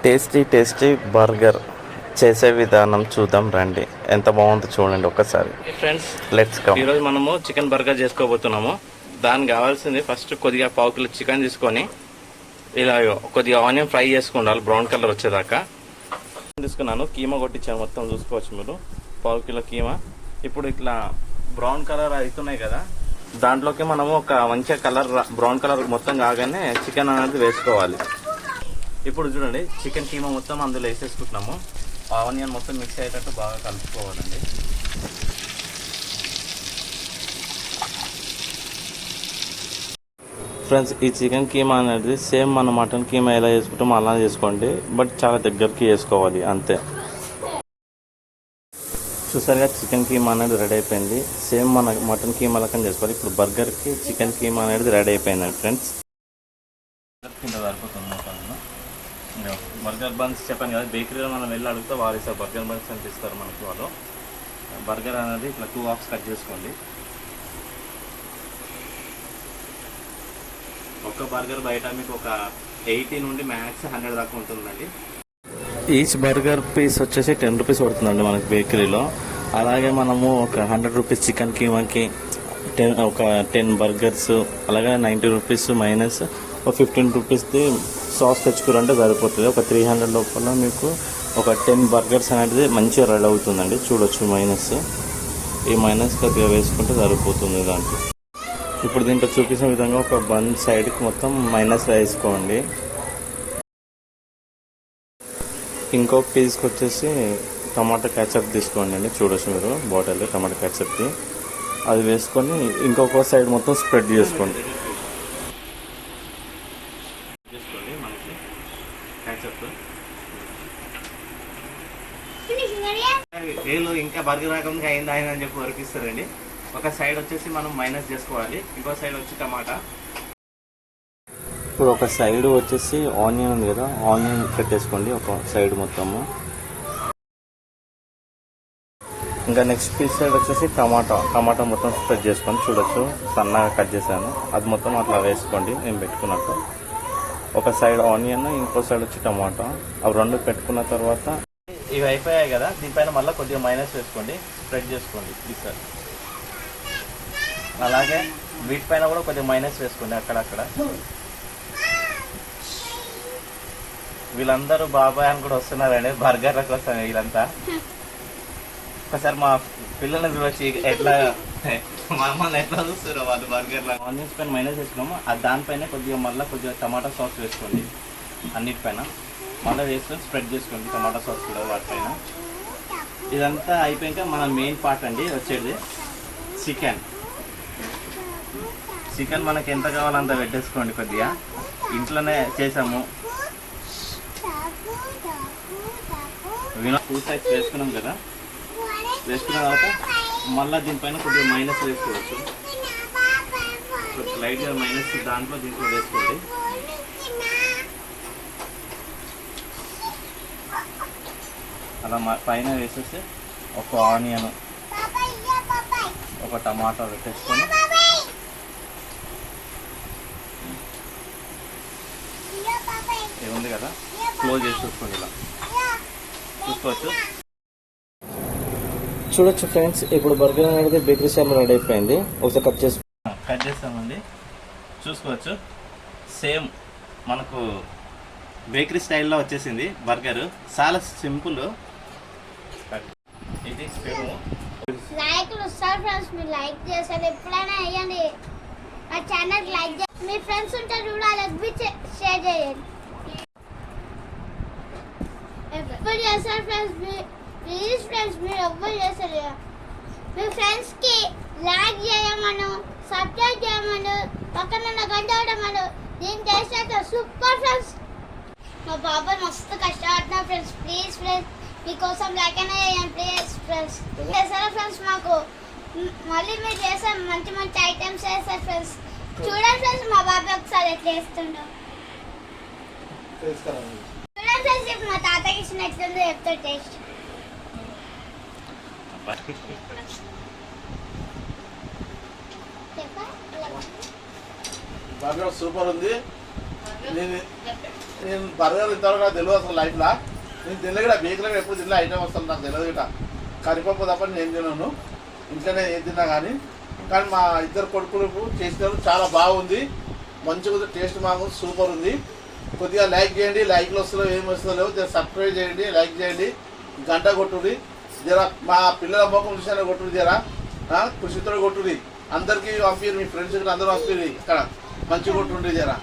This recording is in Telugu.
టేస్టీ బర్గర్ చేసే విధానం చూద్దాం రండి. ఎంత బాగుందో చూడండి ఒకసారి. Friends let's come. ఈరోజు మనము చికెన్ బర్గర్ చేసుకోబోతున్నాము. దానికి కావాల్సింది ఫస్ట్ కొద్దిగా పావు కిలో చికెన్ తీసుకొని ఇలా కొద్దిగా ఆనియన్ ఫ్రై చేసుకోవాలి బ్రౌన్ కలర్ వచ్చేదాకా. తీసుకున్నాను, కీమా కొట్టించాను మొత్తం చూసుకోవచ్చు మీరు. పావు కిలో కీమా. ఇప్పుడు ఇట్లా బ్రౌన్ కలర్ అవుతున్నాయి కదా, దాంట్లోకి మనము ఒక మంచిగా కలర్ బ్రౌన్ కలర్ మొత్తం కాగానే చికెన్ అనేది వేసుకోవాలి. ఇప్పుడు చూడండి చికెన్ కీమా మొత్తం అందులో వేసేసుకుంటున్నాము. ఆనియన్ మొత్తం మిక్స్ అయ్యేటట్టు బాగా కలుపుకోవాలండి. ఫ్రెండ్స్, ఈ చికెన్ కీమా అనేది సేమ్ మన మటన్ కీమా ఎలా చేసుకుంటామో అలా చేసుకోండి, బట్ చాలా దగ్గరికి వేసుకోవాలి అంతే. చూసారుగా చికెన్ కీమా అనేది రెడీ అయిపోయింది. సేమ్ మన మటన్ కీమా లెక్కన చేసుకోవాలి. ఇప్పుడు బర్గర్కి చికెన్ కీమా అనేది రెడీ అయిపోయింది ఫ్రెండ్స్. కింద సరిపోతుంది బర్గర్ బన్స్. చెప్పాను కదా, బేకరీలో మనం వెళ్ళి అడిగితే వాళ్ళు ఇస్తారు బర్గర్ బన్స్ అనిపిస్తారు మనకి వాళ్ళు. బర్గర్ అనేది ఇట్లా 2 హాఫ్స్ కట్ చేసుకోండి. ఒక్క బర్గర్ బయట మీకు ఒక 80 నుండి మ్యాక్స్ 100 దాకా ఉంటుందండి. ఈచ్ బర్గర్ పీస్ వచ్చేసి 10 రూపీస్ పడుతుందండి మనకి బేకరీలో. అలాగే మనము ఒక 100 రూపీస్ చికెన్ కీమాకి ఒక 10 బర్గర్స్, అలాగే 90 రూపీస్ మైనస్ ఒక 15 రూపీస్ది సాస్ తెచ్చుకోవాలంటే సరిపోతుంది. ఒక 300 లోపల మీకు ఒక 10 బర్గర్స్ అనేది మంచిగా రెడీ అవుతుందండి. చూడొచ్చు మైనస్, ఈ మైనస్ కొద్దిగా వేసుకుంటే సరిపోతుంది దాంట్లో. ఇప్పుడు దీంట్లో చూపించిన విధంగా ఒక బన్ సైడ్కి మొత్తం మైనస్ వేసుకోండి. ఇంకొక పీస్కి వచ్చేసి టమాటా క్యాచప్ తీసుకోండి అండి. చూడొచ్చు మీరు బాటిల్ టమాటా క్యాచప్ది, అది వేసుకొని ఇంకొక సైడ్ మొత్తం స్ప్రెడ్ చేసుకోండి. మనకి క్యాచప్ ఏళ్ళు ఇంకా బర్గర్ రాకుండా అయిందా అని చెప్పి వరకు ఇస్తారండి. ఒక సైడ్ వచ్చేసి మనం మైనస్ చేసుకోవాలి, ఇంకో సైడ్ వచ్చి టమాటా. ఇప్పుడు ఒక సైడ్ వచ్చేసి ఆనియన్ ఉంది కదా, ఆనియన్ పెట్టేసుకోండి ఒక సైడ్ మొత్తము. ఇంకా నెక్స్ట్ పీస్ సైడ్ వచ్చేసి టమాటా మొత్తం స్ప్రెడ్ చేసుకొని చూడొచ్చు, సన్నగా కట్ చేశాను, అది మొత్తం అట్లా వేసుకోండి నేను పెట్టుకున్నట్టు. ఒక సైడ్ ఆనియన్, ఇంకో సైడ్ వచ్చి టమాటా, అవి రెండు పెట్టుకున్న తర్వాత ఇవి అయిపోయాయి కదా, దీనిపైన మళ్ళీ కొద్దిగా మైనస్ వేసుకోండి, స్ప్రెడ్ చేసుకోండి ఈసారి. అలాగే వీటిపైన కూడా కొద్దిగా మైనస్ వేసుకోండి అక్కడక్కడ. వీళ్ళందరూ బాబాయ్ అని కూడా వస్తున్నారండి బర్గర్లకు వస్తాను వీళ్ళంతా. ఒకసారి మా పిల్లల్ని చూడొచ్చి ఎట్లా మమ్మల్ని ఎట్లా చూస్తారో వాళ్ళు బర్గర్లో. ఆనియన్స్ పైన మైనస్ వేసుకున్నాము, దానిపైన కొద్దిగా టమాటా సాస్ వేసుకోండి అన్నిటిపైన. మళ్ళీ వేసుకొని స్ప్రెడ్ చేసుకోండి టమాటా సాస్ కూడా వాటిపైన. ఇదంతా అయిపోయాక మన మెయిన్ పార్ట్ అండి వచ్చేది చికెన్ మనకి ఎంత కావాలంత పెట్టేసుకోండి. కొద్దిగా ఇంట్లోనే చేసాము, 2 సైడ్స్ వేసుకున్నాం కదా. వేసుకున్న తర్వాత మళ్ళీ దీనిపైన కొద్దిగా మైనస్ వేసుకోవచ్చు, లైట్గా మైనస్ దాంట్లో దీంట్లో వేసుకోండి. అలా పైన వేసేసి ఒక ఆనియన్, ఒక టమాటా పెట్టేసుకొని ఏముంది కదా క్లోజ్ చేసి చూసుకోండి. ఇలా చూసుకోవచ్చు. చూడొచ్చు ఫ్రెండ్స్, ఇప్పుడు బర్గర్ అనేది బేకరీ షాప్లో రెడీ అయిపోయింది. ఒకసారి కట్ చేస్తామండి. చూసుకోవచ్చు, సేమ్ మనకు బేకరీ స్టైల్లో వచ్చేసింది బర్గర్. చాలా సింపుల్. ఇది లైక్ వస్తారు ఫ్రెండ్స్, మీరు లైక్ చేస్తారు ఎప్పుడైనా వేయండి. మా ఛానల్ లైక్ చేయండి, మీ ఫ్రెండ్స్ ఉంటారు కూడా వాళ్ళకి షేర్ చేయండి. ఎప్పుడు చేస్తారు ఫ్రెండ్స్, ప్లీజ్ ఫ్రెండ్స్ మీరు ఎవ్వరు చేస్తారు కదా, మీ ఫ్రెండ్స్కి లైక్ చేయమను, సబ్స్క్రైబ్ చేయమను, పక్కన గంట కొట్టమను. నేను చేస్తే సూపర్ ఫ్రెండ్స్. మా బాబాయ్ మస్తు కష్టపడుతున్నా ఫ్రెండ్స్. ప్లీజ్ ఫ్రెండ్స్ మీకోసం లైక్ అయినా చేయండి ప్లీజ్ ఫ్రెండ్స్. చేస్తారా ఫ్రెండ్స్, మాకు మళ్ళీ మీరు చేస్తారు మంచి మంచి ఐటమ్స్ చేస్తారు ఫ్రెండ్స్. చూడండి ఫ్రెండ్స్ మా బాబాయ్ ఒకసారి ఎట్లా చేస్తుండో చూడండి ఫ్రెండ్స్. ఇప్పుడు మా తాతకి ఇచ్చిన ఎట్లుందో చెప్తా టేస్ట్. బర్గర్ సూపర్ ఉంది. నేను బర్గర్ ఇంతవరకు నాకు తెలియదు అసలు లైఫ్లో. నేను తినలేక బేకరీలో ఎప్పుడు తిన్నా ఐటమ్ వస్తాను నాకు తెలియదు గిట. కరిపప్పు తప్ప నేను తిన్నాను, ఇంట్లోనే ఏం తిన్నా కానీ మా ఇద్దరు కొడుకులకు చేసినారు, చాలా బాగుంది, మంచిగా టేస్ట్ బాగుంది, సూపర్ ఉంది. కొద్దిగా లైక్ చేయండి, లైక్లు వస్తలేవు ఏమి వస్తలేవు, జర సబ్స్క్రైబ్ చేయండి, లైక్ చేయండి, గంట కొట్టుడి, జర మా పిల్లల మొక్కం విషయాన్ని కొట్టుడి, జర కృషితో కొట్టుడి, అందరికీ పంపిరు, మీ ఫ్రెండ్స్కి అందరూ పంపిరు, ఇక్కడ మంచిగా కొట్టుండి జర.